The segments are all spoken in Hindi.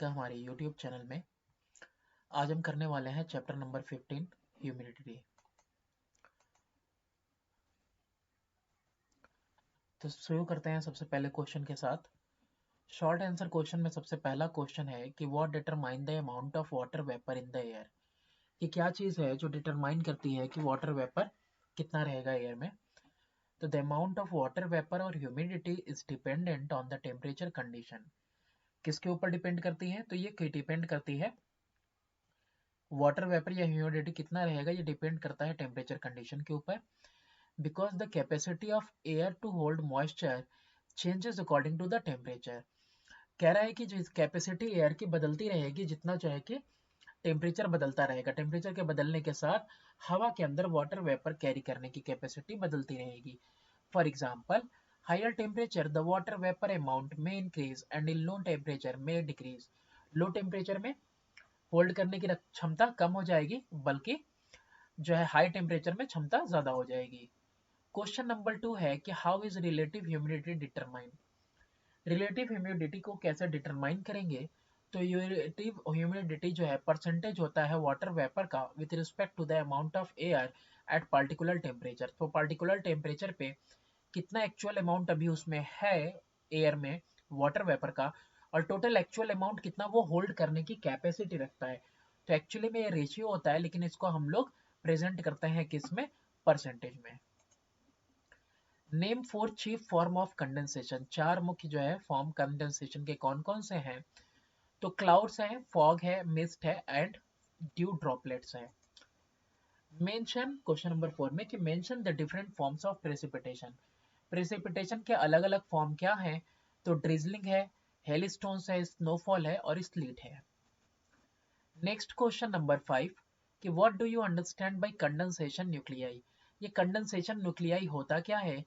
का हमारे YouTube चैनल में। आज हम करने वाले हैं चैप्टर नंबर 15 ह्यूमिडिटी। तो शुरू करते हैं सबसे पहले क्वेश्चन के साथ। शॉर्ट आंसर क्वेश्चन में सबसे पहला क्वेश्चन है कि what determine the amount of water vapour in the air. ये क्या चीज़ है जो डिटरमाइन करती है कि वाटर वेपर कितना रहेगा एयर में। तो the amount of water vapour और humidity is dependent on the temperature condition. किसके ऊपर डिपेंड करती है? तो ये डिपेंड करती है वाटर वेपर या ह्यूमिडिटी कितना रहेगा, ये डिपेंड करता है टेम्परेचर कंडीशन के ऊपर। Because the capacity of air to hold moisture changes according to the temperature. कह रहा है कि जो कैपेसिटी एयर की बदलती रहेगी जितना जो है कि टेम्परेचर बदलता रहेगा। टेम्परेचर के बदलने के साथ हवा के अंदर वाटर वेपर कैरी करने की कैपेसिटी बदलती रहेगी। For example, higher temperature the water vapour amount में increase and in low temperature में डिक्रीज। लो टेम्परेचर में होल्ड करने की क्षमता कम हो जाएगी, बल्कि जो है हाई टेम्परेचर में क्षमता ज्यादा हो जाएगी। क्वेश्चन नंबर 2 है कि how is relative humidity determine. Relative humidity को कैसे डिटरमाइन करेंगे? तो रिलेटिव ह्यूमिडिटी जो है परसेंटेज होता है वाटर वेपर का with respect to the amount of air at particular temperature. तो पार्टिकुलर टेम्परेचर पे कितना एक्चुअल अमाउंट अभी उसमें है एयर में वाटर वेपर का, और टोटल एक्चुअल अमाउंट कितना वो होल्ड करने की कैपेसिटी रखता है। तो एक्चुअली में ये रेशियो होता है, लेकिन इसको हम लोग प्रेजेंट करते हैं किस में? परसेंटेज में। Name 4 chief form of condensation. चार मुख्य जो है फॉर्म कंडेंसेशन के कौन कौन से हैं? तो क्लाउड्स है, फॉग है, मिस्ट है एंड ड्यू ड्रॉपलेट्स है। मेंशन क्वेश्चन नंबर 4 में कि mention the different forms of precipitation. Precipitation के अलग अलग फॉर्म क्या हैं? तो ड्रिजलिंग है, हेलस्टोन्स है, स्नोफॉल है और स्लीट है। नेक्स्ट क्वेश्चन नंबर 5 कि what do you understand by condensation nuclei. ये कंडेंसेशन न्यूक्लियाई होता क्या है?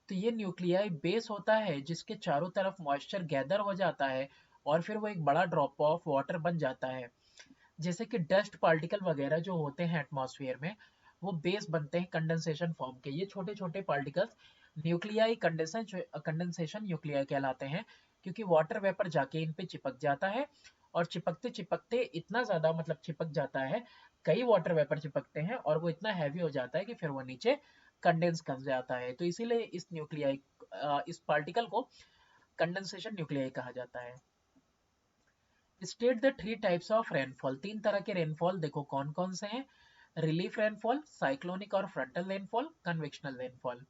तो ये न्यूक्लियाई बेस होता है जिसके चारों तरफ मॉइस्चर गैदर हो जाता है और फिर वो एक बड़ा ड्रॉप ऑफ वाटर बन जाता है। जैसे कि डस्ट पार्टिकल वगैरह जो होते हैं एटमॉस्फेयर में, वो बेस बनते हैं कंडेंसेशन फॉर्म के। ये छोटे छोटे पार्टिकल्स न्यूक्लियाई कंडेंसेशन न्यूक्लियाई कहलाते हैं, क्योंकि वाटर वेपर जाके इन पे चिपक जाता है और चिपकते चिपकते इतना ज्यादा मतलब चिपक जाता है, कई वाटर वेपर चिपकते हैं और वो इतना हैवी हो जाता है कि फिर वो नीचे कंडेंस कर जाता है। तो इसीलिए इस न्यूक्लियाई इस पार्टिकल को कंडेंसेशन न्यूक्लियाई कहा जाता है। State the 3 types of rainfall. 3 तरह के रेनफॉल देखो कौन कौन से हैं। रिलीफ रेनफॉल, साइक्लोनिक और फ्रंटल रेनफॉल, कन्वेक्शनल रेनफॉल।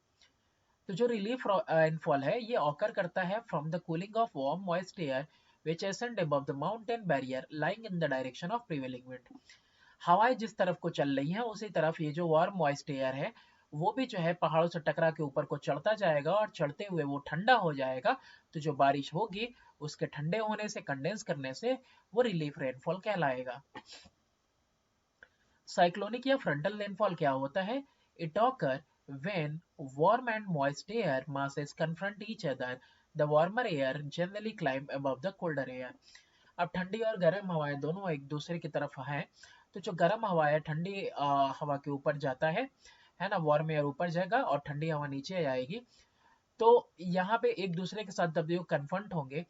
तो जो रिलीफ रेनफॉल है ये ऑकर करता है from the cooling of warm moist air which ascend above the mountain barrier lying in the direction of prevailing wind। हवाएं जिस तरफ को चल रही हैं उसी तरफ ये जो वार्म मॉइस्ट एयर है वो भी जो है पहाड़ों से टकरा के ऊपर को चढ़ता जाएगा और चढ़ते हुए वो ठंडा हो जाएगा। तो जो बारिश होगी उसके ठंडे होने से, कंडेंस करने से, वो रिलीफ रेनफॉल कहलाएगा। साइक्लोनिक या फ्रंटल रेनफॉल क्या होता है? It occur when warm and moist air masses confront each other, the warmer air generally climb above the colder air। अब ठंडी और गर्म हवाएं दोनों एक दूसरे की तरफ हैं, तो जो गर्म हवा है ठंडी हवा के ऊपर जाता है ना, वार्म एयर ऊपर जाएगा और ठंडी हवा नीचे आएगी। तो यहाँ पे एक दूसरे के साथ जब ये कन्फ्रंट होंगे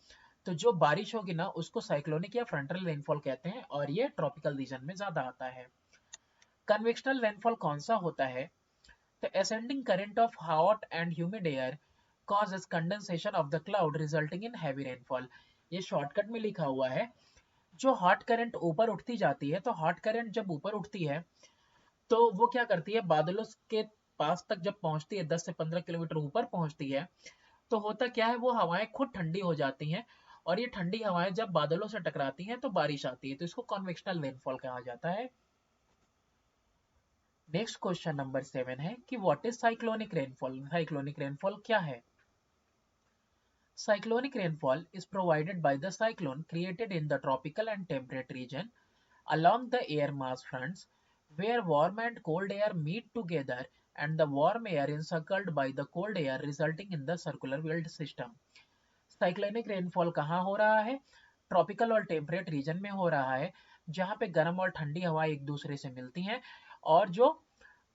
तो जो बारिश होगी ना उसको साइक्लोनिक या फ्रंटल रेनफॉल कहते हैं और ये ट्रॉपिकल रीजन में ज्यादा आता है। कन्वेक्शनल रेनफॉल कौन सा होता है? The ascending current of hot and humid air causes condensation of the cloud resulting in heavy rainfall। ये शॉर्टकट में लिखा हुआ है। जो हॉट करंट ऊपर उठती जाती है, तो हॉट करंट जब ऊपर उठती है तो वो क्या करती है, बादलों के पास तक जब पहुंचती है, 10 से 15 किलोमीटर ऊपर पहुंचती है, तो होता क्या है, वो हवाएं खुद ठंडी हो जाती हैं और ये ठंडी हवाएं जब बादलों से टकराती हैं तो बारिश आती है। तो इसको कन्वेक्शनल रेनफॉल कहा जाता है। नेक्स्ट क्वेश्चन नंबर 7 है कि what is cyclonic rainfall. Cyclonic rainfall क्या है? Cyclonic rainfall is provided by the cyclone created in the tropical and temperate region along the air mass fronts, where warm and cold air meet together and the warm air encircled by the cold air resulting in the circular wind system। Cyclonic rainfall कहाँ हो रहा है? ट्रॉपिकल और टेम्परेट रीजन में हो रहा है, जहाँ पे गर्म और ठंडी हवा एक दूसरे से मिलती हैं और जो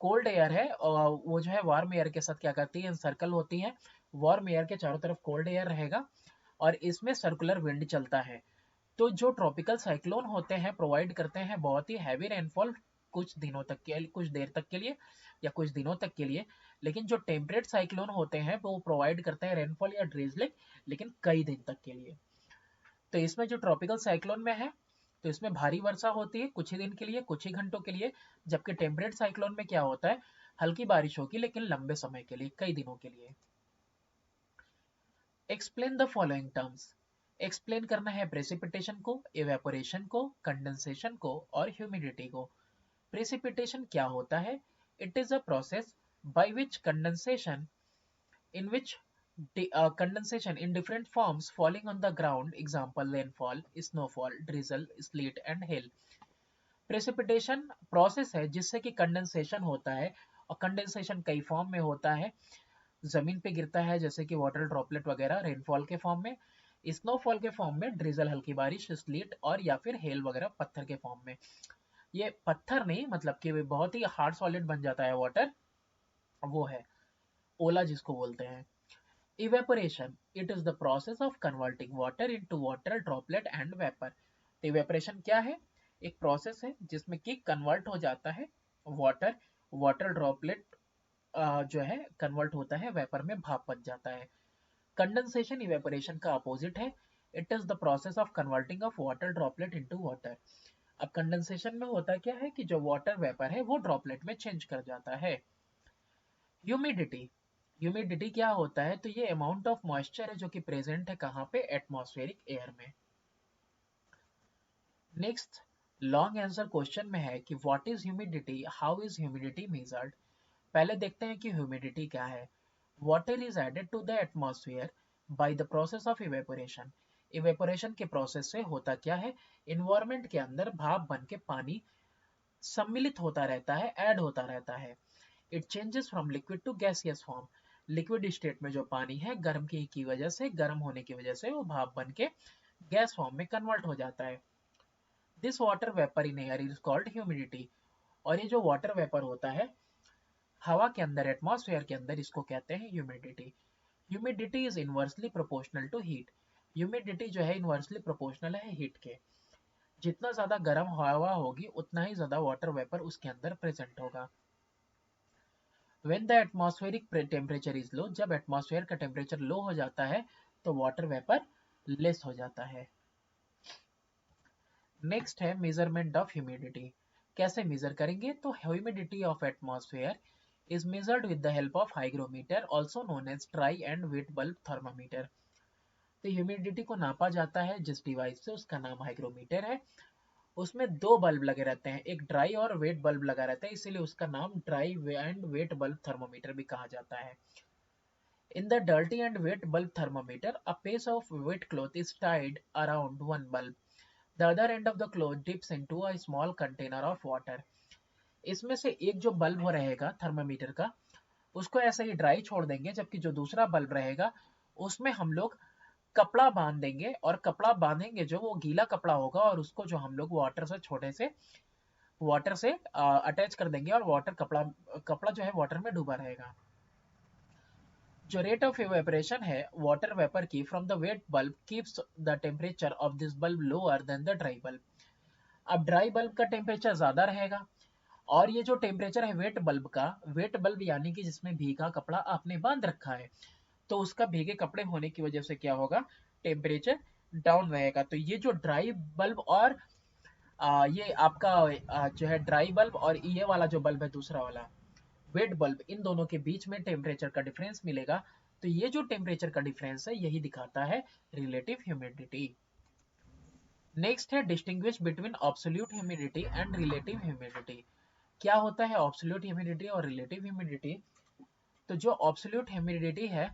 कोल्ड एयर है वो जो है वार्म एयर के साथ क्या करती है, सर्कल होती है। वार्म एयर के चारों तरफ कोल्ड एयर रहेगा और इसमें सर्कुलर विंड चलता है। तो जो ट्रॉपिकल साइक्लोन होते हैं प्रोवाइड करते हैं बहुत ही हैवी रेनफॉल कुछ दिनों तक के, कुछ देर तक के लिए या कुछ दिनों तक के लिए। लेकिन जो टेम्परेट साइक्लोन होते हैं वो प्रोवाइड करते हैं रेनफॉल या ड्रिजलिंग, लेकिन कई दिन तक के लिए। तो इसमें जो ट्रॉपिकल साइक्लोन में है तो इसमें भारी वर्षा होती है कुछ ही दिन के लिए, कुछ ही घंटों के लिए। जबकि टेम्परेट साइक्लोन में क्या होता है, हल्की बारिश होगी लेकिन लंबे समय के लिए, कई दिनों के लिए। Explain the following terms. Explain करना है प्रेसिपिटेशन को, इवेपोरेशन को, कंडेंसेशन को और ह्यूमिडिटी को। प्रेसिपिटेशन क्या होता है? It is a process by which condensation in which condensation in different forms falling on the ground, example rainfall, snowfall, drizzle, sleet and hail। Precipitation process है जिससे कि कंडेंसेशन होता है, और कंडेंसेशन कई फॉर्म में होता है। जमीन पे गिरता है जैसे कि वाटर ड्रॉपलेट वगैरह रेनफॉल के फॉर्म में, स्नोफॉल के फॉर्म में, ड्रिजल हल्की बारिश, स्लीट और या फिर हेल वगैरह पत्थर के फॉर्म में। ये पत्थर नहीं, मतलब कि बहुत ही हार्ड सॉलिड बन जाता है वाटर, वो है ओला जिसको बोलते हैं। Evaporation, it is the process of converting water into water droplet and vapor। तो evaporation क्या है? एक प्रोसेस है जिसमें कि कन्वर्ट हो जाता है वाटर, वाटर ड्रॉपलेट जो है कन्वर्ट होता है वेपर में, भाप बन जाता है। कंडेंसेशन इवेपोरेशन का अपोजिट है। It is the process of converting of water droplet into water. अब कंडेंसेशन में होता क्या है कि जो वाटर वेपर है वो ड्रॉपलेट में चेंज कर जाता है। ह्यूमिडिटी, ह्यूमिडिटी क्या होता है? तो ये अमाउंट ऑफ मॉइस्चर है जो कि प्रेजेंट है कहाँ पे? एटमॉस्फेरिक एयर में। नेक्स्ट लॉन्ग आंसर क्वेश्चन में है कि what is humidity, how is humidity measured. पहले देखते हैं कि ह्यूमिडिटी क्या है। Water is added to the atmosphere by the process of evaporation. Evaporation के प्रोसेस से होता क्या है, इन्वायरमेंट के अंदर भाप बन के पानी सम्मिलित होता रहता है, ऐड होता रहता है। It changes from liquid to gaseous form. Liquid state में जो पानी है गर्म की वजह से, गर्म होने की वजह से वो भाप बन के गैस फॉर्म में कन्वर्ट हो जाता है। This water vapour in air is called humidity. और ये जो वाटर वेपर होता है हवा के अंदर, एटमॉस्फेयर के अंदर, इसको कहते हैं humidity. Humidity is inversely proportional to heat. Humidity जो है इनवर्सली प्रोपोर्शनल है हीट के। जितना ज्यादा गर्म हवा होगी उतना ही ज्यादा वाटर वेपर उसके अंदर प्रेजेंट होगा। When the atmospheric temperature is low, जब एटमॉस्फेयर का टेम्परेचर लो हो जाता है तो वाटर वेपर लेस हो जाता है। नेक्स्ट है मेजरमेंट ऑफ ह्यूमिडिटी। कैसे मेजर करेंगे? तो humidity of atmosphere is measured with the help of hygrometer, also known as dry and wet bulb thermometer। तो ह्यूमिडिटी को नापा जाता है जिस डिवाइस से, उसका नाम हाइग्रोमीटर है। उसमें दो बल्ब लगे रहते हैं, एक ड्राई और वेट बल्ब लगा रहता है, इसीलिए उसका नाम dry and wet bulb thermometer भी कहा जाता है। In the dirty and wet bulb thermometer, a piece of wet cloth is tied around one bulb. The other end of the cloth dips into a small container of water। इसमें से एक जो बल्ब रहेगा थर्मामीटर का, उसको ऐसे ही ड्राई छोड़ देंगे, जबकि जो दूसरा बल्ब रहेगा उसमें हम लोग कपड़ा बांध देंगे, और कपड़ा बांधेंगे जो वो गीला कपड़ा होगा, और उसको जो हम लोग वाटर से, छोटे से वाटर से अटैच कर देंगे, और वाटर कपड़ा कपड़ा जो है वाटर में डूबा रहेगा। जो रेट ऑफ इवेपोरेशन है वाटर वेपर की from the wet bulb keeps the temperature of this bulb lower than the dry bulb. अब ड्राई बल्ब का टेम्परेचर ज्यादा रहेगा, और ये जो टेम्परेचर है वेट बल्ब का, वेट बल्ब यानी कि जिसमें भीगा कपड़ा आपने बांध रखा है, तो उसका भीगे कपड़े होने की वजह से क्या होगा, टेम्परेचर डाउन रहेगा। तो ये जो ड्राई बल्ब और ये आपका जो है ड्राई बल्ब, और ये वाला जो बल्ब है दूसरा वाला वेट बल्ब, इन दोनों के बीच में टेम्परेचर का डिफरेंस मिलेगा। तो ये जो टेम्परेचर का डिफरेंस है यही दिखाता है रिलेटिव ह्यूमिडिटी। नेक्स्ट है distinguish between absolute humidity and relative humidity. क्या होता है एब्सोल्यूट ह्यूमिडिटी और रिलेटिव ह्यूमिडिटी? तो जो एब्सोल्यूट ह्यूमिडिटी है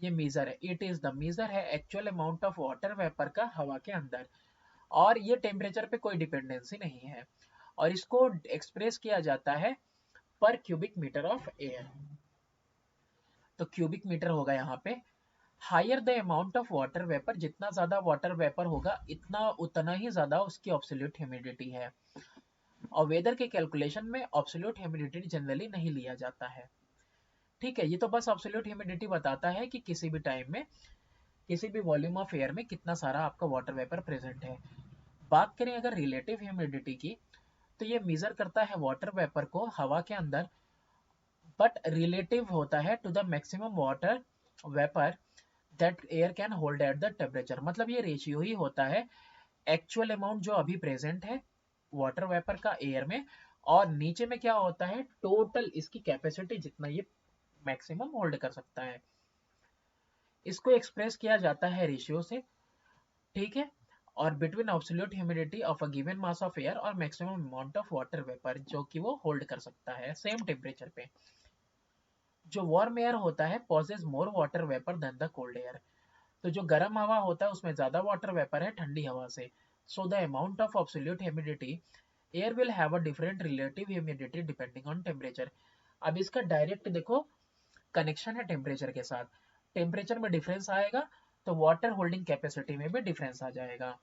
ये मेजर है, इट इज द मेजर है actual amount of water vapour का हवा के अंदर, और ये टेम्परेचर पे कोई डिपेंडेंसी नहीं है, और इसको एक्सप्रेस किया जाता है पर क्यूबिक मीटर ऑफ एयर। तो क्यूबिक मीटर होगा यहाँ पे। Higher the amount of water vapour, जितना ज्यादा वाटर वेपर होगा इतना उतना ही ज्यादा उसकी एब्सोल्यूट ह्यूमिडिटी है। और वेदर के कैलकुलेशन में एब्सोल्यूट ह्यूमिडिटी जनरली नहीं लिया जाता है। ठीक है, ये तो बस एब्सोल्यूट ह्यूमिडिटी बताता है कि किसी भी टाइम में किसी भी वॉल्यूम ऑफ एयर में कितना सारा आपका वाटर वेपर प्रेजेंट है। बात करें अगर रिलेटिव ह्यूमिडिटी की, तो ये मेजर करता है वाटर वेपर को हवा के अंदर, बट रिलेटिव होता है to the maximum water vapour that air can hold at the temperature. मतलब ये रेशियो ही होता है एक्चुअल अमाउंट जो अभी प्रेजेंट है वाटर वेपर का एयर में, और नीचे में क्या होता है टोटल इसकी कैपेसिटी जितना ये मैक्सिमम होल्ड कर सकता है। इसको एक्सप्रेस किया जाता है रेशियो से, ठीक है। और between absolute humidity of a given mass of air और maximum amount of water vapour जो कि वो होल्ड कर सकता है सेम टेम्परेचर पे। जो वार्म एयर होता है possess more water vapour than the cold air. तो जो गर्म हवा होता है उसमें ज्यादा वाटर वेपर है ठंडी हवा से। So the amount of absolute humidity air will have a different relative humidity depending on temperature. अब इसका डायरेक्ट देखो कनेक्शन है टेम्परेचर के साथ। टेम्परेचर में डिफरेंस आएगा तो वाटर होल्डिंग कैपेसिटी में भी डिफरेंस आ जाएगा।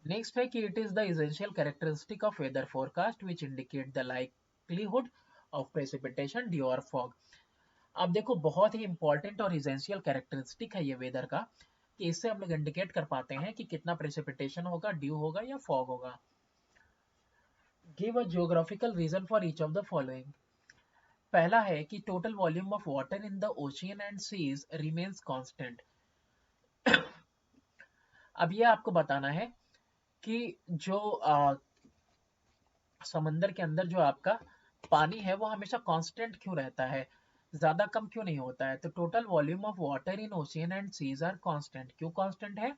नेक्स्ट है कि it is the essential characteristic of weather forecast which indicate the likelihood of precipitation dew और फॉग। अब देखो बहुत ही इंपॉर्टेंट और एसेंशियल कैरेक्टरिस्टिक है ये वेदर का, कि इससे हम लोग इंडिकेट कर पाते हैं कि कितना प्रेसिपिटेशन होगा, ड्यू होगा या फॉग होगा। Give a geographical reason for each of the following. पहला है कि total volume of water in the ocean and seas remains constant. अब ये आपको बताना है कि जो समंदर के अंदर जो आपका पानी है वो हमेशा कांस्टेंट क्यों रहता है, ज्यादा कम क्यों नहीं होता है। तो total volume of water in ocean and seas are constant. क्यों कांस्टेंट है?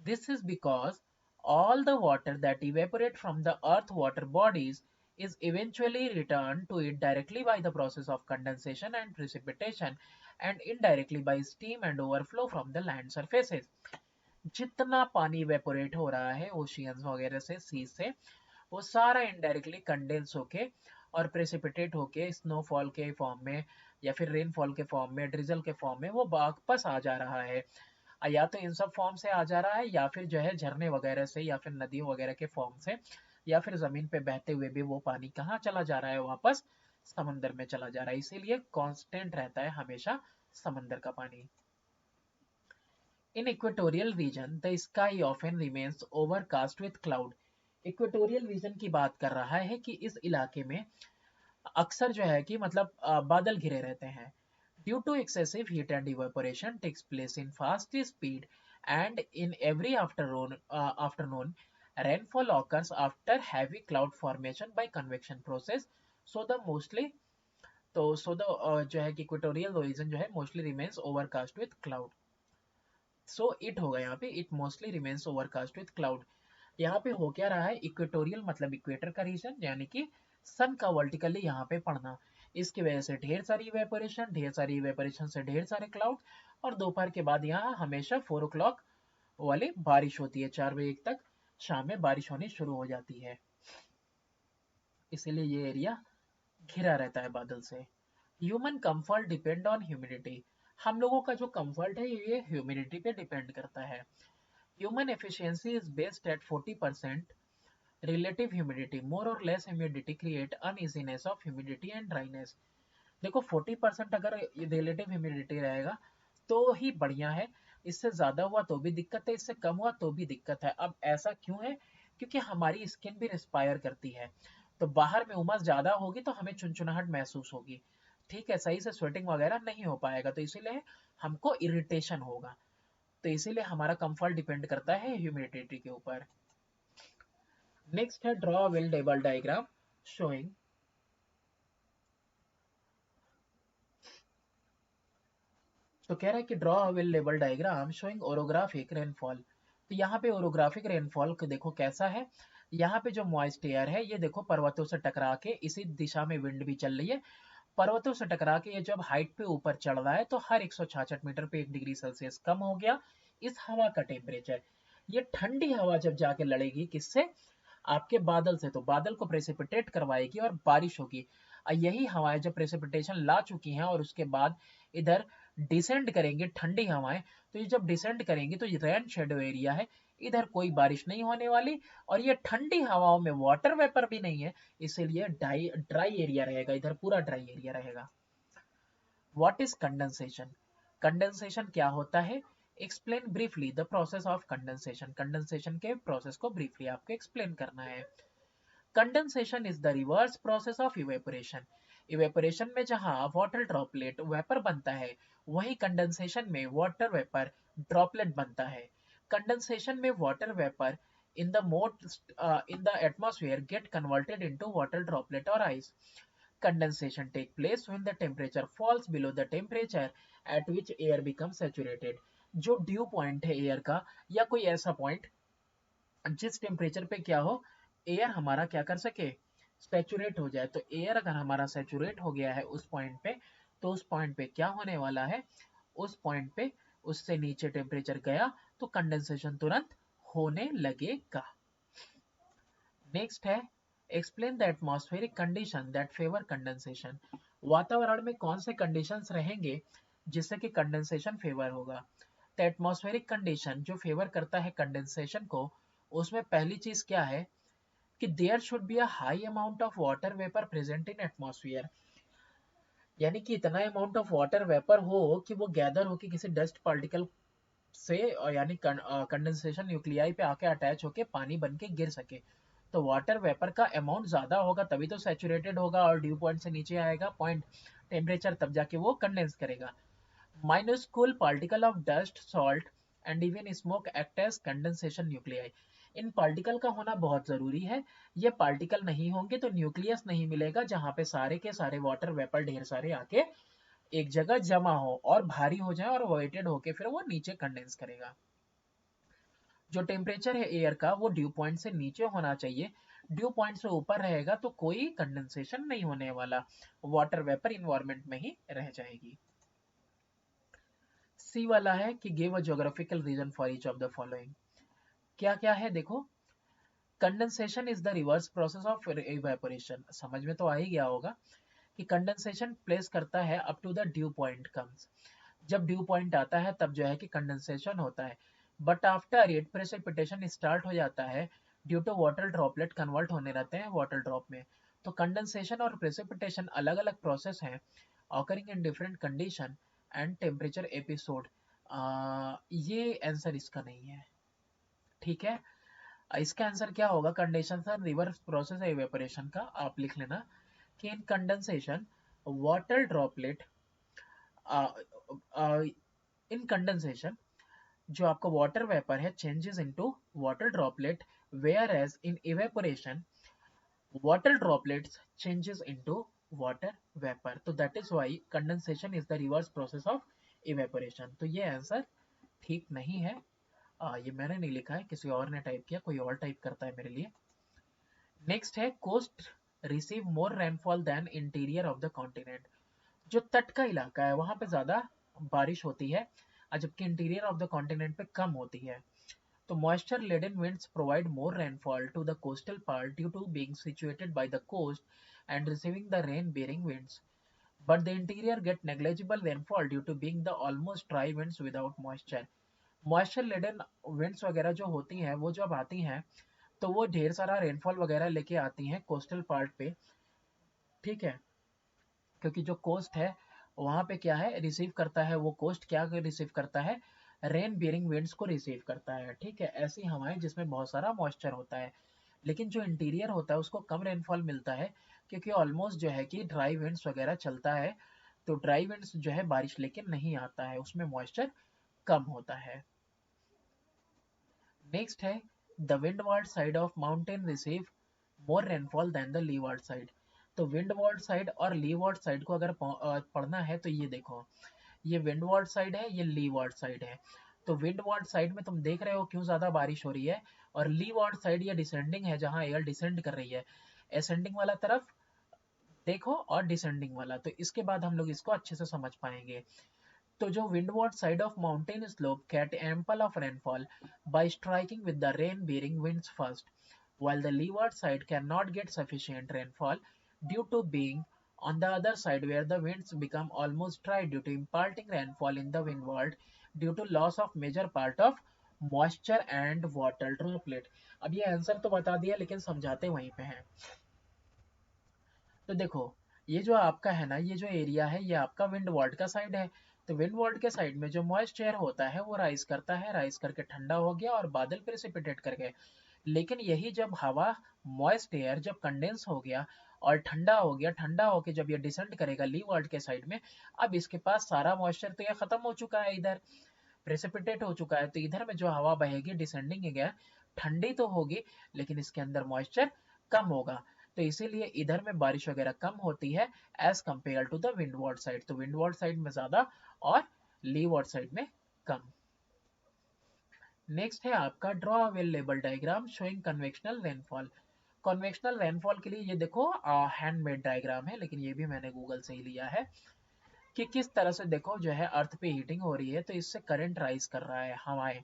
This is because all the water that evaporate from the earth water bodies is eventually returned to it directly by the process of condensation and precipitation and indirectly by steam and overflow from the land surfaces। जितना पानी इवेपोरेट हो रहा है ओशियंस वगैरह से, सी से, वो सारा इनडायरेक्टली कंडेंस होके और प्रेसिपिटेट होके स्नोफॉल के फॉर्म में या फिर रेनफॉल के फॉर्म में, ड्रिजल के फॉर्म में वो वापस आ जा रहा है। या तो इन सब फॉर्म से आ जा रहा है या फिर जो है झरने वगैरह से या फिर नदियों वगैरह के फॉर्म से, या फिर जमीन पे बहते हुए भी वो पानी कहाँ चला जा रहा है, वापस समंदर में चला जा रहा है। इसीलिए कांस्टेंट रहता है हमेशा समंदर का पानी। In equatorial region the sky often remains overcast with cloud. Equatorial region की बात कर रहा है कि इस इलाके में अक्सर जो है कि मतलब बादल घिरे रहते हैं। Due to excessive heat and evaporation takes place in fast speed and in every afternoon rainfall occurs after heavy cloud formation by convection process। so the mostly जो है कि इक्वेटोरियल रीजन जो है mostly remains overcast with cloud. So it होगा यहाँ पे, it mostly remains overcast with cloud. यहाँ पे हो क्या रहा है, इक्वेटोरियल मतलब इक्वेटर का रीजन, यानी कि सन का वर्टिकली यहाँ पे पड़ना, इसकी वजह से ढेर सारी इवेपोरेशन से ढेर सारे क्लाउड, और दोपहर के बाद यहाँ हमेशा 4 o'clock वाली बारिश होती है, 4 बजे तक शाम में बारिश होनी शुरू हो जाती है। इसीलिए ये एरिया घिरा रहता है बादल से। Human comfort depend on humidity. हम लोगों का जो कंफर्ट है ये ह्यूमिडिटी पे डिपेंड करता है। Human efficiency is based at 40% relative humidity. More और less humidity create uneasiness of humidity and dryness. देखो 40% अगर रिलेटिव ह्यूमिडिटी रहेगा तो ही बढ़िया है, इससे ज्यादा हुआ तो भी दिक्कत है, इससे कम हुआ तो भी दिक्कत है। अब ऐसा क्यों है? क्योंकि हमारी स्किन भी रिस्पायर करती है, तो बाहर में उमस ज्यादा होगी तो हमें चुनचुनाहट महसूस होगी, ठीक है, सही से स्वेटिंग वगैरह नहीं हो पाएगा, तो इसीलिए हमको इरिटेशन होगा। तो इसीलिए हमारा कंफर्ट डिपेंड करता है ह्यूमिडिटी के ऊपर। नेक्स्ट है draw well table diagram showing. तो कह रहा है कि draw well level diagram showing orographic rainfall. तो यहाँ पे ओरोग्राफिक रेनफॉल को देखो कैसा है। यहाँ पे जो मॉइस्ट एयर है ये देखो पर्वतों से टकरा के इसी दिशा में विंड भी चल रही है, पर्वतों से टकरा के ये जब हाइट पे ऊपर चढ़ रहा है तो हर 166 मीटर पे 1 डिग्री सेल्सियस कम हो गया इस हवा का टेम्परेचर। ये ठंडी हवा जब जाके लड़ेगी किससे? आपके बादल से, तो बादल को प्रेसिपिटेट करवाएगी और बारिश होगी। यही हवाएं जब प्रेसिपिटेशन ला चुकी हैं और उसके बाद इधर डिसेंड करेंगे ठंडी हवाएं, तो ये जब डिसेंड करेंगी तो ये रेन शेडो एरिया है, इधर कोई बारिश नहीं होने वाली, और ये ठंडी हवाओं में वाटर वेपर भी नहीं है, इसीलिए ड्राई एरिया रहेगा, इधर पूरा ड्राई एरिया रहेगा। What is condensation? कंडेंसेशन क्या होता है? Explain briefly the process of condensation. Condensation के प्रोसेस को ब्रीफली आपको एक्सप्लेन करना है। Condensation is the reverse process of evaporation. Evaporation में जहां वाटर ड्रॉपलेट वेपर बनता है, वही कंडेंसेशन में वाटर वेपर ड्रॉपलेट बनता है। कंडेंसेशन में water vapour in the most in the atmosphere get converted into water droplet or ice. Condensation take place when the temperature falls below the temperature at which air becomes saturated. जो ड्यू पॉइंट है एयर का, या कोई ऐसा पॉइंट जिस टेम्परेचर पे क्या हो, एयर हमारा क्या कर सके, सैचुरेट हो जाए। तो एयर अगर हमारा सैचुरेट हो गया है उस पॉइंट पे, तो उस पॉइंट पे क्या होने वाला है, उस पॉइंट पे उससे नीचे टेम्परेचर गया तो कंडेंसेशन तुरंत होने लगेगा। नेक्स्ट है explain the atmospheric condition that favour condensation. वातावरण में कौन से कंडीशंस रहेंगे जिससे कि कंडेंसेशन फेवर होगा? तो एटमॉस्फेरिक कंडीशन जो फेवर करता है कंडेंसेशन को, उसमें पहली चीज क्या है कि there should be a high amount of water vapour present in atmosphere. यानी कि इतना अमाउंट ऑफ वाटर वेपर हो कि वो गैदर हो कि किसी डस्ट पार्टिकल से, यानी कंडेंसेशन न्यूक्लियाई पे आके अटैच होके पानी बन के गिर सके। तो वाटर वेपर का अमाउंट ज्यादा होगा तभी तो सैचुरेटेड होगा और ड्यू पॉइंट से नीचे आएगा पॉइंट टेम्परेचर, तब जाके वो कंडेंस करेगा। Minuscule particle of dust, salt and even smoke act as condensation nuclei. In particle का होना बहुत जरूरी है। ये पार्टिकल नहीं होंगे तो न्यूक्लियस नहीं मिलेगा जहां पे सारे के सारे वाटर वेपर ढेर सारे आके एक जगह जमा हो और भारी हो जाए और वेटेड होके फिर वो नीचे कंडेंस करेगा। जो टेम्परेचर है एयर का वो ड्यू पॉइंट से नीचे होना चाहिए। ड्यू पॉइंट से ऊपर रहेगा तो कोई कंडेंसेशन नहीं होने वाला, वाटर वेपर इन्वायरमेंट में ही रह जाएगी। सी वाला है कि give a geographical reason for each of the following. क्या क्या है देखो, condensation is the reverse process of evaporation. समझ में तो आ ही गया होगा कि कंडेंसेशन प्लेस करता है up to the dew point comes. जब ड्यू पॉइंट आता है तब जो है कि कंडेंसेशन होता है, but after it precipitation start हो जाता है due to water droplet convert होने रहते हैं वाटर ड्रॉप में। तो कंडेंसेशन और प्रेसिपिटेशन अलग अलग प्रोसेस हैं occurring in different condition and temperature episode. ये आंसर इसका नहीं है, ठीक है। इसका आंसर क्या होगा, कंडेंसेशन रिवर्स प्रोसेस है इवेपोरेशन का। आप लिख लेना कि in condensation water droplet, in condensation जो आपका वाटर वेपर है changes into water droplet, whereas in evaporation water droplets changes into water vapor. तो that is why condensation is the reverse process of evaporation. तो ये आंसर ठीक नहीं है। ये मैंने नहीं लिखा है, किसी और ने टाइप किया, कोई और टाइप करता है मेरे लिए। नेक्स्ट है coast receive more rainfall than interior of the continent. जो तट का इलाका है वहां पे ज्यादा बारिश होती है जबकि इंटीरियर ऑफ द कॉन्टिनेंट पे कम होती है। तो moisture laden winds provide more rainfall to the coastal part due to being situated by the coast and receiving the rain bearing winds, but the interior get negligible rainfall due to being the almost dry winds without moisture. Moisture laden winds वगैरह जो होती हैं वो जब आती हैं तो वो ढेर सारा रेनफॉल वगैरह लेके आती हैं कोस्टल पार्ट पे, ठीक है। क्योंकि जो कोस्ट है वहां पे क्या है रिसीव करता है, वो कोस्ट क्या रिसीव करता है, रेन बियरिंग विंड्स को रिसीव करता है, ठीक है। ऐसी हवाएं जिसमें बहुत सारा मॉइस्चर होता है। लेकिन जो इंटीरियर होता है उसको कम रेनफॉल मिलता है क्योंकि ऑलमोस्ट जो है कि ड्राई विंड्स वगैरह चलता है। तो ड्राई विंड्स जो है बारिश लेके नहीं आता है, उसमें मॉइस्चर कम होता है। नेक्स्ट है the windward side of mountain receive more rainfall than the leeward side. तो विंडवार्ड साइड और लीवार्ड साइड को अगर पढ़ना है तो ये देखो, ये विंडवार्ड साइड है, ये लीवार्ड साइड है। तो विंडवार्ड साइड में तुम देख रहे हो क्यों ज्यादा बारिश हो रही है, और लीवार्ड साइड ये डिसेंडिंग है जहां एयर डिसेंड कर रही है। असेंडिंग वाला तरफ देखो और डिसेंडिंग वाला, तो इसके बाद हम लोग इसको अच्छे से समझ पाएंगे। तो जो windward side of mountain slope get ample of rainfall by striking with the rain bearing winds first, while the leeward side cannot get sufficient rainfall due to being on the other side where the winds become almost dry due to imparting rainfall in the windward due to loss of major part of moisture and water droplet. अब ये आंसर तो बता दिया लेकिन समझाते वहीं पे हैं। तो देखो ये जो आपका है ना, ये जो एरिया है ये आपका विंड वार्ड का साइड है, तो विंड वार्ड के साइड में जो मॉइस्ट एयर होता है वो राइज करता है, राइज करके ठंडा हो गया और बादल प्रेसिपिटेट कर गए। लेकिन यही जब हवा मॉइस्ट एयर जब कंडेंस हो गया और ठंडा हो गया, ठंडा होके जब ये डिसेंड करेगा ली वर्ल्ड के साइड में, अब इसके पास सारा मॉइस्चर तो ये खत्म हो चुका है, इधर प्रेसिपिटेट हो चुका है, तो इधर में जो हवा बहेगी डिसेंडिंग एयर ठंडी तो होगी लेकिन इसके अंदर मॉइस्चर कम होगा, तो इसीलिए इधर में बारिश वगैरह कम होती है as compare to the windward side. तो विंडवर्ड साइड में ज्यादा और लीवर्ड साइड में कम। नेक्स्ट है आपका draw a well label diagram showing convectional rainfall. Convectional rainfall के लिए ये देखो हैंडमेड डायग्राम है, लेकिन ये भी मैंने गूगल से ही लिया है कि किस तरह से देखो जो है अर्थ पे हीटिंग हो रही है तो इससे करंट राइज कर रहा है, हवाएं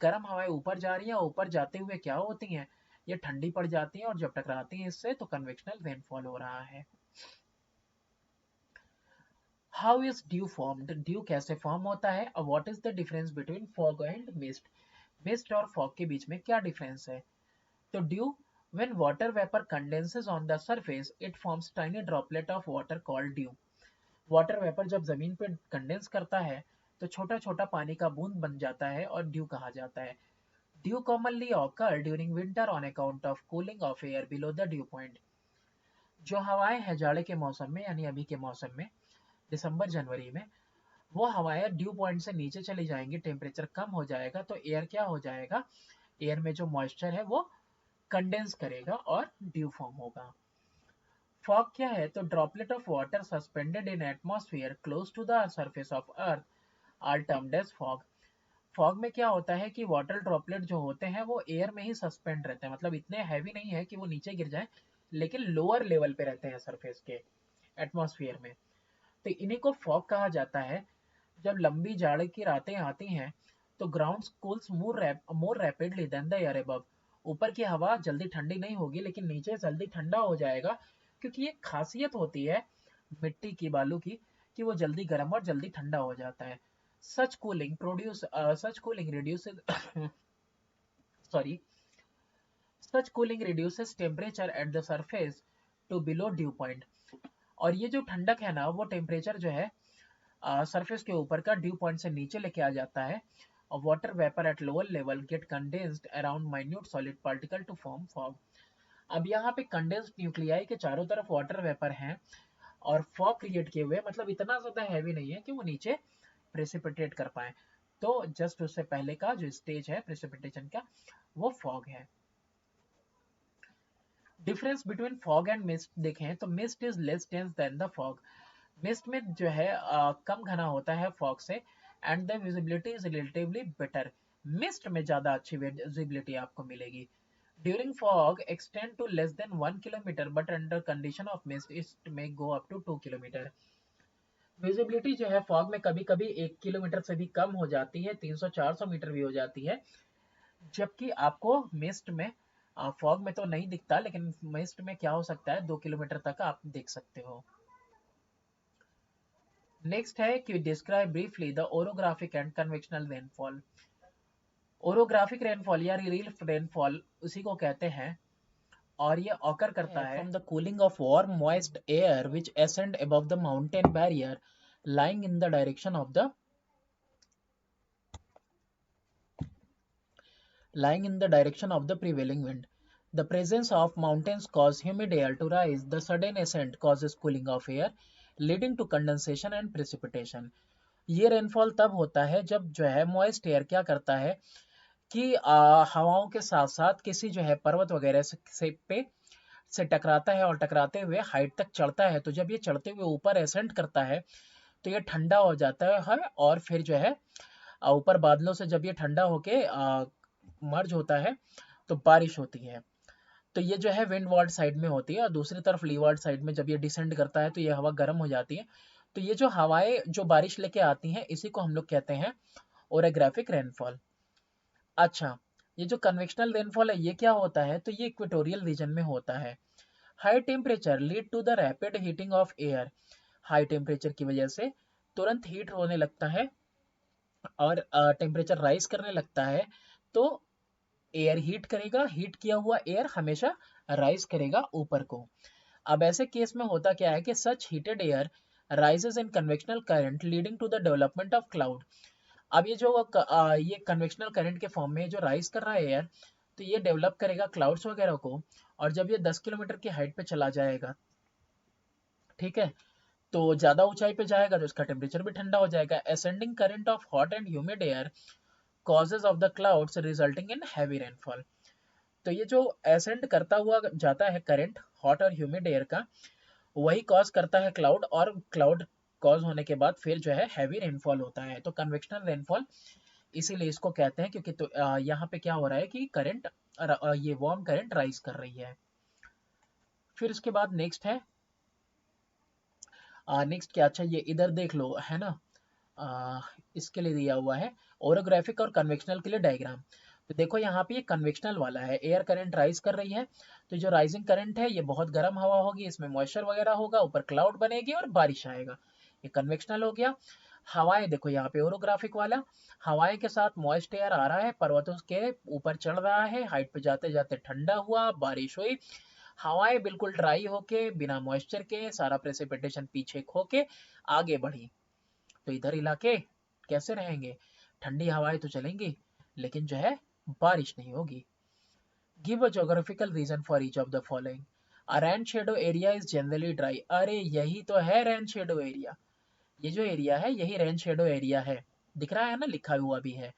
गर्म हवाएं ऊपर जा रही हैं, ऊपर जाते हुए क्या होती हैं, ये ठंडी पड़ जाती हैं और जब टकराती हैं इससे तो कन्वेक्शनल रेनफॉल हो रहा है। How is due formed, due कैसे फॉर्म होता है और what is the difference between fog and mist, mist और फॉग के बीच में क्या डिफरेंस है। तो due, when water vapor condenses on the surface it forms tiny droplet of water called dew। Water vapour जब जमीन पे कंडेंस करता है तो छोटा छोटा पानी का बूंद बन जाता है और ड्यू कहा जाता है। Due commonly occur during winter on account of cooling of air below the dew point। जो हवाएं हैं जाड़े के मौसम में यानी अभी के मौसम में दिसंबर जनवरी में, वो हवाएं ड्यू पॉइंट से नीचे चली जाएंगी, टेम्परेचर कम हो जाएगा तो एयर क्या हो जाएगा, एयर में जो मॉइस्चर है वो कंडेंस करेगा और ड्यू फॉर्म होगा। फॉग क्या है, तो droplet of water suspended in atmosphere close to the surface of earth are termed as fog. Fog में क्या होता है कि वाटर ड्रॉपलेट जो होते हैं वो एयर में ही सस्पेंड रहते हैं, मतलब इतने हैवी नहीं है कि वो नीचे गिर जाए, लेकिन लोअर लेवल पे रहते हैं सरफेस के एटमॉस्फेयर में, तो इन्हीं को फॉग कहा जाता है। जब लंबी जाड़े की रातें आती हैं तो ground cools more rapidly than the air above. ऊपर की हवा जल्दी ठंडी नहीं होगी लेकिन नीचे जल्दी ठंडा हो जाएगा, क्योंकि ये खासियत होती है मिट्टी की, बालू की, कि वो जल्दी गर्म और जल्दी ठंडा हो जाता है। Such cooling reduces sorry such cooling reduces temperature at the surface to below dew point. और ये जो ठंडक है ना वो टेम्परेचर जो है सरफेस के ऊपर का ड्यू पॉइंट से नीचे लेके आ जाता है और water vapour at lower level get condensed around minute solid particle to form fog. अब यहाँ पे कंडेंस्ड न्यूक्लियाई के चारों तरफ वाटर वेपर हैं और फॉग क्रिएट किए हुए, मतलब इतना ज्यादा हैवी नहीं है कि वो नीचे प्रेसिपिटेट कर पाए, तो जस्ट उससे पहले का जो स्टेज है प्रेसिपिटेशन का वो फॉग है। Difference between fog and mist देखें तो mist is less dense than the fog. Mist में जो है कम घना होता है फॉग से and the visibility is relatively better. Mist में ज्यादा अच्छी विजिबिलिटी आपको मिलेगी। During fog extend to less than 1 kilometre but under condition of mist it may go up to 2 kilometre. Visibility जो है फॉग में कभी कभी 1 किलोमीटर से भी कम हो जाती है, 300-400 मीटर भी हो जाती है, जबकि आपको मिस्ट में फॉग में तो नहीं दिखता लेकिन मिस्ट में क्या हो सकता है 2 किलोमीटर तक आप देख सकते हो। नेक्स्ट है कि describe briefly the orographic and convectional rainfall. Orographic rainfall या रियल रेनफॉल उसी को कहते हैं और ये ऑकर करता है from the cooling of warm moist air which ascend above the mountain barrier lying in the direction of the prevailing wind. The presence of mountains cause humid air to rise. The sudden ascent causes cooling of air, leading to condensation and precipitation. ये रेनफॉल तब होता है जब जो है मॉइस्ट एयर क्या करता है कि हवाओं के साथ साथ किसी जो है पर्वत वगैरह से टकराता है और टकराते हुए हाइट तक चढ़ता है, तो जब ये चढ़ते हुए ऊपर एसेंट करता है तो ये ठंडा हो जाता है और फिर जो है ऊपर बादलों से जब ये ठंडा होके मर्ज होता है तो बारिश होती है। तो ये जो है विंड वार्ड साइड में होती है और दूसरी तरफ लीवार्ड साइड में जब ये डिसेंड करता है तो ये हवा गर्म हो जाती है। तो ये जो हवाएं जो बारिश लेके आती हैं इसी को हम लोग कहते हैं ओरेग्राफिक रेनफॉल। अच्छा, ये जो कन्वेक्शनल रेनफॉल है ये क्या होता है, तो ये इक्वेटोरियल रीजन में होता है। High temperature lead to the rapid heating of air. High temperature की वजह से तुरंत हीट होने लगता है और टेम्परेचर राइज करने लगता है, तो एयर हीट करेगा, हीट किया हुआ एयर हमेशा राइज करेगा ऊपर को। अब ऐसे केस में होता क्या है कि such heated air rises in convectional current leading to the development of cloud. अब ये जो ये कन्वेक्शनल करंट के फॉर्म में जो राइज कर रहा है एयर, तो ये डेवलप करेगा क्लाउड्स वगैरह को, और जब ये 10 किलोमीटर की हाइट पे चला जाएगा, ठीक है, तो ज्यादा ऊंचाई पे जाएगा तो इसका टेम्परेचर भी ठंडा हो जाएगा। Ascending current of hot and humid air causes of the clouds resulting in heavy rainfall. तो ये जो एसेंड करता हुआ जाता है करंट हॉट और ह्यूमिड एयर का, वही कॉज करता है क्लाउड, और क्लाउड कॉज होने के बाद फिर जो है हैवी रेनफॉल होता है। तो कन्वेक्शनल रेनफॉल इसीलिए इसको कहते हैं, क्योंकि तो यहाँ पे क्या हो रहा है कि करंट, ये वार्म करंट राइज कर रही है। फिर उसके बाद नेक्स्ट है, नेक्स्ट क्या, अच्छा ये इधर देख लो है ना, आ, इसके लिए दिया हुआ है ओरोग्राफिक और कन्वेक्शनल के लिए डायग्राम। तो देखो यहाँ पे ये कन्वेक्शनल वाला है, एयर करंट राइज कर रही है, तो जो राइजिंग करंट है ये बहुत गर्म हवा होगी, इसमें मॉइस्चर वगैरह होगा, ऊपर क्लाउड बनेगी और बारिश आएगा, ये कन्वेक्शनल हो गया। हवाएं देखो यहाँ पे ओरोग्राफिक वाला, हवाएं के साथ मॉइस्ट एयर आ रहा है, पर्वतों के ऊपर चढ़ रहा है, हाइट पे जाते जाते ठंडा हुआ, बारिश हुई, हवाएं बिल्कुल ड्राई होके बिना मॉइस्चर के सारा प्रेसिपिटेशन पीछे खो के आगे बढ़ी। तो इधर इलाके कैसे रहेंगे, ठंडी हवाएं तो चलेंगी लेकिन जो है बारिश नहीं होगी। Give a geographical region for each of the following. A rain shadow area is generally dry. अरे यही तो है रेन शेडो एरिया, ये जो एरिया है यही रेन शेडो एरिया है, दिख रहा है ना, लिखा हुआ भी है,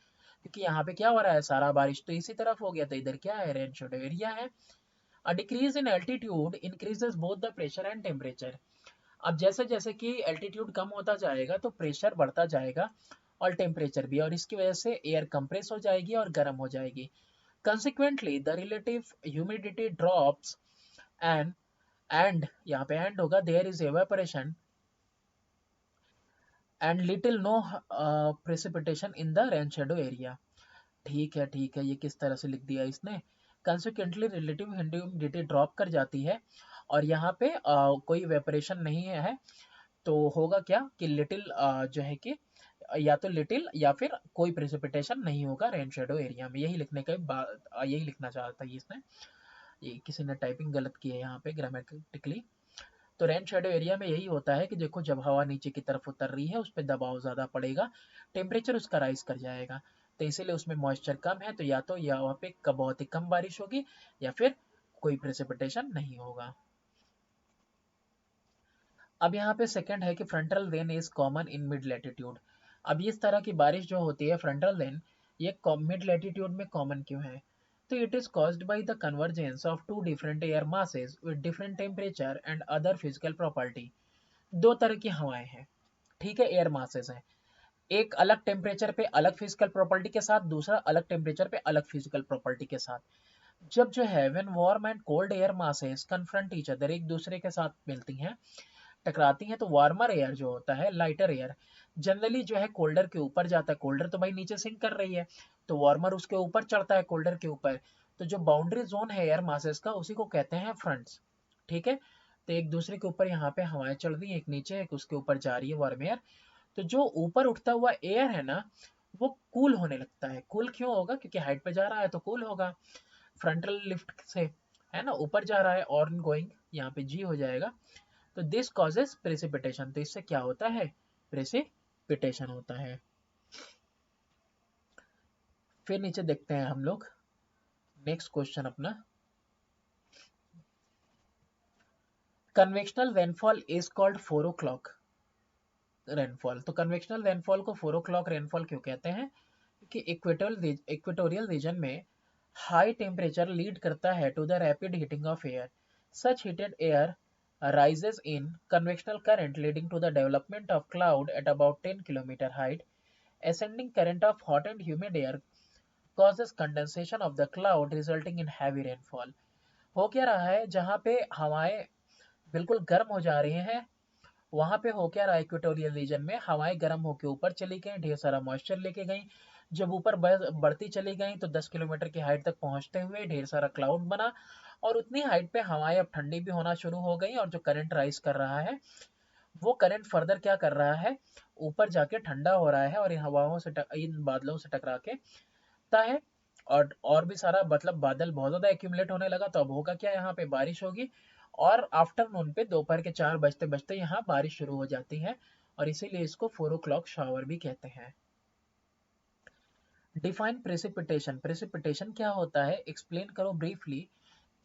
क्योंकि यहाँ पे क्या हो रहा है, सारा बारिश तो इसी तरफ हो गया, तो इधर क्या है, रेन शेडो एरिया है। A decrease in altitude increases both the pressure and temperature. अब जैसे जैसे कि एल्टीट्यूड कम होता जाएगा तो प्रेशर बढ़ता जाएगा और टेम्परेचर भी, और इसकी वजह से एयर कंप्रेस हो जाएगी और गर्म हो जाएगी। Consequently, the relative humidity drops and यहाँ पे and होगा, there is evaporation and little no precipitation in the rain shadow area। ठीक है, ये किस तरह से लिख दिया इसने। कंसिक्वेंटली रिलेटिव ह्यूमिडिटी ड्रॉप कर जाती है और यहाँ पे कोई वेपरेशन नहीं है, तो होगा क्या कि लिटिल जो है कि या तो लिटिल या फिर कोई प्रेसिपिटेशन नहीं होगा रेन शेडो एरिया में, यही लिखने का बात, यही लिखना चाहता है इसने, ये किसी ने टाइपिंग गलत की है यहाँ पे ग्रामेटिकली। तो रेन शेडो एरिया में यही होता है कि देखो जब हवा नीचे की तरफ उतर रही है उस पर दबाव ज़्यादा पड़ेगा, टेम्परेचर उसका राइज कर जाएगा, तो इसीलिए उसमें मॉइस्चर कम है, तो या तो यहाँ पे बहुत ही कम बारिश होगी या फिर कोई प्रेसिपिटेशन नहीं होगा। अब यहाँ पे सेकंड है कि frontal rain is common in mid latitude. अब इस तरह की बारिश जो होती है फ्रंटल रेन, ये मिड लैटिट्यूड में कॉमन क्यों है, तो it is caused by the convergence of two different air masses with different temperature and other physical property. दो तरह की हवाएं हैं, ठीक है, एयर मासेस हैं, एक अलग टेम्परेचर पे अलग फिजिकल प्रॉपर्टी के साथ, दूसरा अलग टेम्परेचर पे अलग फिजिकल प्रॉपर्टी के साथ। जब जो है when warm and cold air masses confront each other, एक दूसरे के साथ मिलती हैं, टकराती हैं, तो वार्मर एयर जो होता है, लाइटर एयर, जनरली जो है कोल्डर के ऊपर जाता है, कोल्डर तो भाई नीचे सिंक कर रही है, तो वार्मर उसके ऊपर चढ़ता है कोल्डर के ऊपर, तो जो बाउंड्री जोन है एयर मासेस का उसी को कहते हैं फ्रंट्स, ठीक है। तो एक दूसरे के ऊपर यहाँ पे हवाएं चल रही है, एक नीचे एक उसके ऊपर जा रही है वार्म एयर, तो जो ऊपर उठता हुआ एयर है ना वो कूल होने लगता है। कूल क्यों होगा, क्योंकि हाइट पे जा रहा है तो कूल होगा, फ्रंटल लिफ्ट से, है ना, ऊपर जा रहा है, और गोइंग यहाँ पे जी हो जाएगा, तो दिस कॉजेस प्रेसिपिटेशन, तो इससे क्या होता है, प्रेसिपिटेशन होता है। फिर नीचे देखते हैं हम लोग नेक्स्ट क्वेश्चन अपना, convectional rainfall is called 4 o'clock rainfall. तो कन्वेक्शनल रेनफॉल को 4 o'clock रेनफॉल क्यों कहते हैं, क्योंकि इक्वेटोरियल रीजन में हाई टेम्परेचर लीड करता है to the rapid heating of air. Such heated air rises in convectional current leading to the development of cloud at about 10 kilometer height. Ascending current of hot and humid air causes condensation of the cloud resulting in heavy rainfall। हो क्या रहा है, जहाँ पे हवाएं बिल्कुल गर्म हो जा रही हैं, वहां पे हो क्या रहा है, इक्वेटोरियल रीजन में हवाएं गर्म होकर ऊपर चली गई, ढेर सारा मॉइस्चर लेके गई, जब ऊपर बढ़ती चली गई तो 10 किलोमीटर की हाइट तक पहुंचते हुए ढेर सारा क्लाउड बना, और उतनी हाइट पे हवाएं अब ठंडी भी होना शुरू हो गई, और जो करंट राइज कर रहा है वो करंट फर्दर क्या कर रहा है, ऊपर जाके ठंडा हो रहा है और इन हवाओं से इन बादलों से टकरा के ता है, और भी सारा मतलब बादल बहुत ज्यादा एक्यूमुलेट होने लगा, तो अब होगा क्या, यहाँ पे बारिश होगी और आफ्टरनून पे दोपहर के 4 बजते बजते यहाँ बारिश शुरू हो जाती है और इसीलिए इसको 4 o'clock शावर भी कहते हैं। डिफाइन प्रेसिपिटेशन, प्रेसिपिटेशन क्या होता है, एक्सप्लेन करो ब्रीफली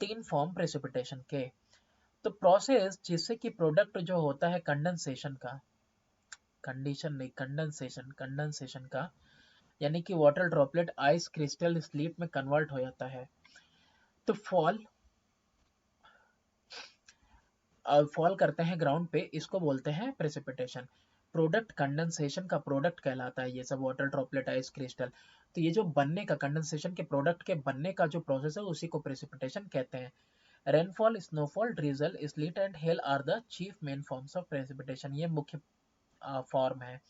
3 फॉर्म प्रेसिपिटेशन के। तो प्रोसेस जिससे कि प्रोडक्ट जो होता है कंडेंसेशन का, कंडीशन नहीं कंडेंसेशन, कंडेंसेशन का यानी कि water droplet ice crystal slit में कन्वर्ट हो जाता है। तो फॉल करते हैं ग्राउंड पे, इसको बोलते हैं प्रेसिपिटेशन। प्रोडक्ट कंडेंसेशन का प्रोडक्ट कहलाता है ये सब, वाटर ड्रॉपलेट आइस क्रिस्टल। तो ये जो बनने का, कंडेंसेशन के प्रोडक्ट के बनने का जो प्रोसेस है उसी को प्रेसिपिटेशन कहते हैं। Rainfall, snowfall, drizzle, sleet and hail are the chief main forms of precipitation, ये मुख्य फॉर्म है।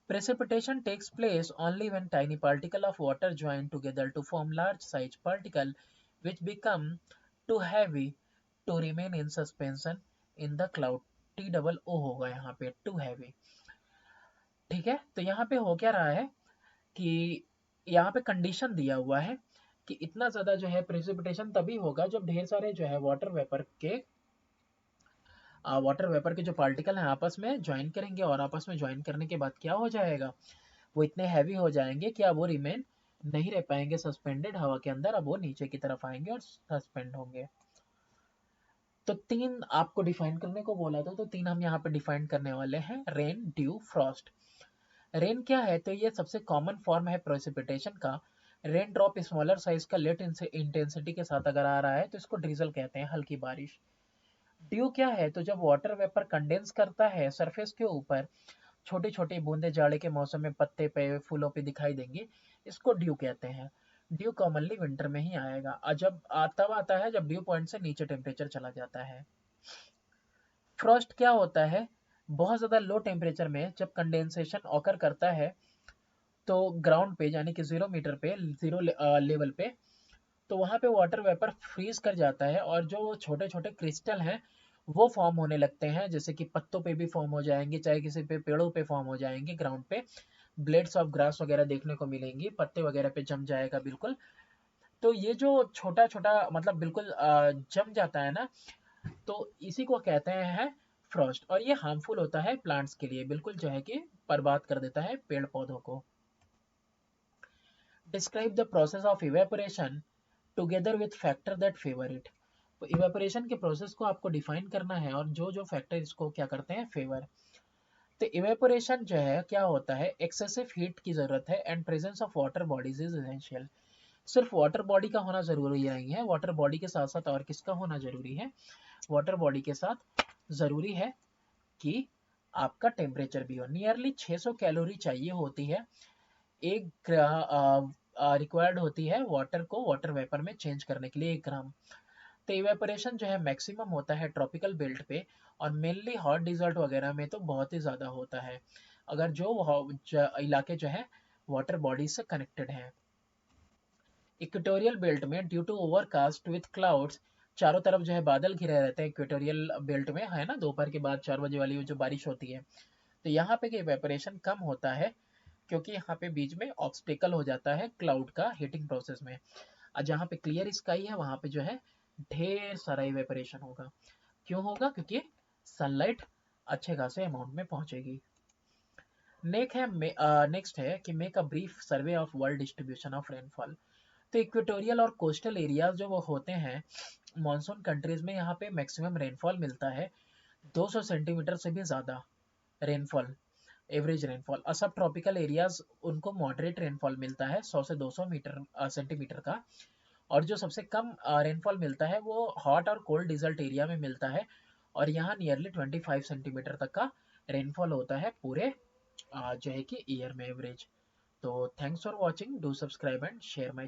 Precipitation takes place only when tiny particles of water join together to form large size particle which become too heavy to remain in suspension in the cloud। T double O होगा यहाँ पे, टू हैवी। ठीक है, तो यहाँ पे हो क्या रहा है कि यहाँ पे कंडीशन दिया हुआ है कि इतना ज्यादा जो है प्रेसिपिटेशन तभी होगा जब ढेर सारे जो है वाटर वेपर के जो पार्टिकल हैं आपस में ज्वाइन करेंगे, और आपस में ज्वाइन करने के बाद क्या हो जाएगा, वो इतने हैवी हो जाएंगे कि अब वो रिमेन नहीं रह पाएंगे सस्पेंडेड हवा के अंदर, अब वो नीचे की तरफ आएंगे और सस्पेंड होंगे। तो 3 आपको डिफाइन करने को बोला था, तो 3 हम यहाँ पे डिफाइन करने वाले हैं। Rain, due, Frost. रेन क्या है, तो ये सबसे कॉमन फॉर्म है प्रेसिपिटेशन का। रेन ड्रॉप स्मॉलर साइज का लेट इंटेंसिटी के साथ अगर आ रहा है तो इसको ड्रिजल कहते हैं, हल्की बारिश। ड्यू क्या है, तो जब वाटर वेपर कंडेंस करता है सरफेस के ऊपर, छोटी छोटी बूंदे जाड़े के मौसम में पत्ते पे, फूलों पे दिखाई देंगी, इसको ड्यू कहते हैं। ड्यू कॉमनली विंटर में ही आएगा, और जब तब आता है जब ड्यू पॉइंट से नीचे टेम्परेचर चला जाता है। फ्रॉस्ट क्या होता है, बहुत ज्यादा लो टेम्परेचर में जब कंडेंसेशन ऑकर करता है तो ग्राउंड पे यानी कि 0 मीटर पे, जीरो लेवल पे, तो वहां पे वाटर वेपर फ्रीज कर जाता है और जो छोटे छोटे क्रिस्टल हैं वो फॉर्म होने लगते हैं, जैसे कि पत्तों पे भी फॉर्म हो जाएंगे, चाहे किसी पे पेड़ों पे फॉर्म हो जाएंगे, ग्राउंड पे ब्लेड्स ऑफ ग्रास वगैरह देखने को मिलेंगी, पत्ते वगैरह पे जम जाएगा बिल्कुल। तो ये जो छोटा छोटा मतलब बिल्कुल जम जाता है ना, तो इसी को कहते हैं फ्रॉस्ट, और ये हार्मफुल होता है प्लांट्स के लिए, बिल्कुल जो है कि बर्बाद कर देता है पेड़ पौधों को। Describe the process of evaporation together with factor that favour it. तो इवेपोरेशन के प्रोसेस को आपको डिफाइन करना है और जो जो फैक्टर इसको क्या करते हैं, फेवर। तो इवेपोरेशन जो है क्या होता है, एक्सेसिव हीट की जरूरत है and presence of water bodies is essential. सिर्फ वाटर बॉडी का होना जरूरी नहीं है, वाटर बॉडी के साथ साथ और किसका होना जरूरी है, वाटर बॉडी के साथ जरूरी है कि आपका टेम्परेचर भी हो। नियरली 600 कैलोरी चाहिए होती है, एक रिक्वायर्ड होती है वाटर को वाटर वेपर में चेंज करने के लिए, 1 ग्राम। तो इवेपोरेशन जो है मैक्सिमम होता है ट्रॉपिकल बेल्ट पे, और मेनली हॉट डिजर्ट वगैरह में तो बहुत ही ज्यादा होता है, अगर जो इलाके जो है वाटर बॉडी से कनेक्टेड है। इक्वेटोरियल बेल्ट में due to overcast with clouds, चारों तरफ जो है बादल घिरे रहते हैं इक्वेटोरियल बेल्ट में, है ना, दोपहर के बाद 4 बजे वाली जो बारिश होती है, तो यहाँ पे इवेपोरेशन कम होता है क्योंकि यहाँ पे बीच में ऑब्स्टेकल हो जाता है क्लाउड का हीटिंग प्रोसेस में। और जहाँ पे क्लियर स्काई है वहां पे जो है ढेर सारा इवेपोरेशन होगा। क्यों होगा, क्योंकि सनलाइट अच्छे खासे अमाउंट में पहुंचेगी। नेक्स्ट है कि make a brief survey of world distribution of rainfall. तो इक्वेटोरियल और कोस्टल एरियाज जो वो होते हैं मानसून कंट्रीज में, यहाँ पे मैक्सिमम रेनफॉल मिलता है 200 सेंटीमीटर से भी ज्यादा रेनफॉल, एवरेज रेनफॉल। और सब ट्रॉपिकल एरियाज उनको मॉडरेट रेनफॉल मिलता है 100 से 200 सेंटीमीटर का। और जो सबसे कम रेनफॉल मिलता है वो हॉट और कोल्ड डिजर्ट एरिया में मिलता है, और यहाँ नियरली 25 सेंटीमीटर तक का रेनफॉल होता है पूरे जो है कि ईयर में एवरेज। तो thanks for watching, do subscribe and share my